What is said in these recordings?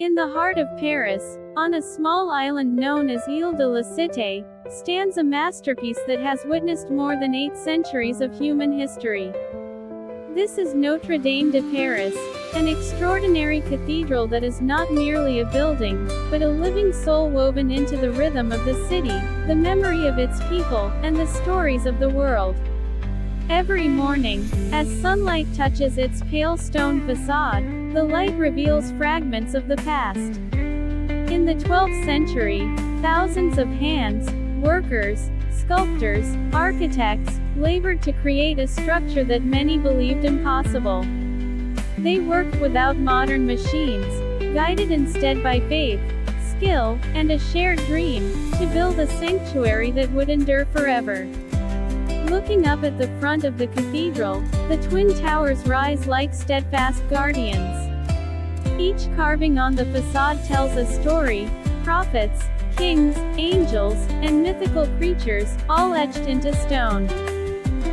In the heart of Paris, on a small island known as Ile de la Cité, stands a masterpiece that has witnessed more than 8 centuries of human history. This is Notre-Dame de Paris, an extraordinary cathedral that is not merely a building, but a living soul woven into the rhythm of the city, the memory of its people, and the stories of the world. Every morning, as sunlight touches its pale stone facade, the light reveals fragments of the past. In the 12th century, thousands of hands, workers, sculptors, architects, labored to create a structure that many believed impossible. They worked without modern machines, guided instead by faith, skill, and a shared dream, to build a sanctuary that would endure forever. Looking up at the front of the cathedral, the twin towers rise like steadfast guardians. Each carving on the facade tells a story: prophets, kings, angels, and mythical creatures, all etched into stone.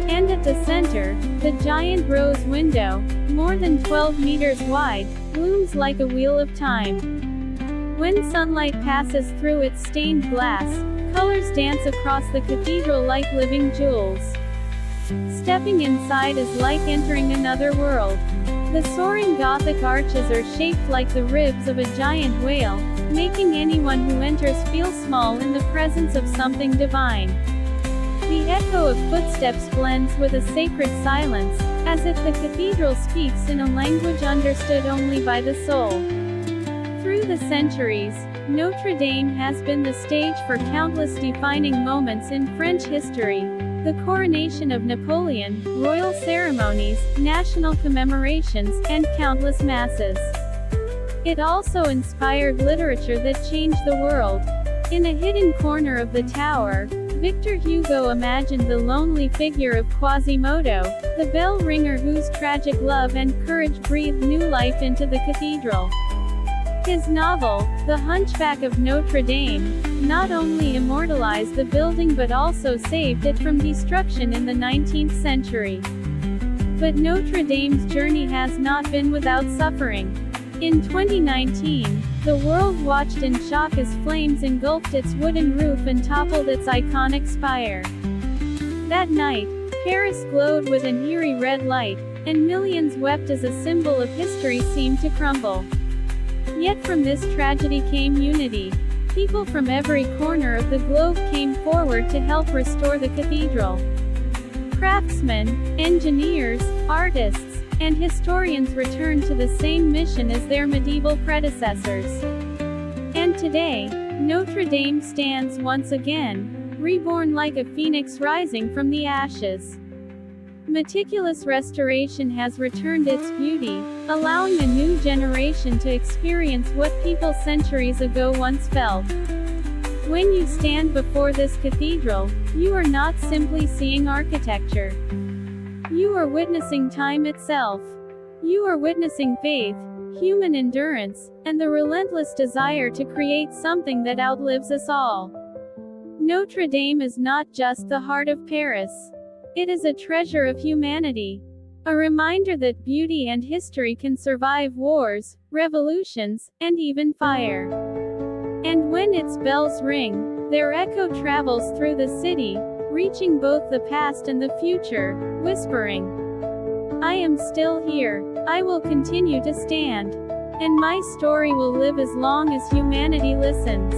And at the center, the giant rose window, more than 12 meters wide, looms like a wheel of time. When sunlight passes through its stained glass, colors dance across the cathedral like living jewels. Stepping inside is like entering another world. The soaring Gothic arches are shaped like the ribs of a giant whale, making anyone who enters feel small in the presence of something divine. The echo of footsteps blends with a sacred silence, as if the cathedral speaks in a language understood only by the soul. Through the centuries, Notre-Dame has been the stage for countless defining moments in French history: the coronation of Napoleon, royal ceremonies, national commemorations, and countless masses. It also inspired literature that changed the world. In a hidden corner of the tower, Victor Hugo imagined the lonely figure of Quasimodo, the bell ringer whose tragic love and courage breathed new life into the cathedral. His novel, The Hunchback of Notre Dame, not only immortalized the building but also saved it from destruction in the 19th century. But Notre Dame's journey has not been without suffering. In 2019, the world watched in shock as flames engulfed its wooden roof and toppled its iconic spire. That night, Paris glowed with an eerie red light, and millions wept as a symbol of history seemed to crumble. Yet from this tragedy came unity. People from every corner of the globe came forward to help restore the cathedral. Craftsmen, engineers, artists, and historians returned to the same mission as their medieval predecessors. And today, Notre Dame stands once again, reborn like a phoenix rising from the ashes. Meticulous restoration has returned its beauty, allowing a new generation to experience what people centuries ago once felt. When you stand before this cathedral, you are not simply seeing architecture. You are witnessing time itself. You are witnessing faith, human endurance, and the relentless desire to create something that outlives us all. Notre Dame is not just the heart of Paris. It is a treasure of humanity. A reminder that beauty and history can survive wars, revolutions, and even fire. And when its bells ring, their echo travels through the city, reaching both the past and the future, whispering, "I am still here. I will continue to stand. And my story will live as long as humanity listens."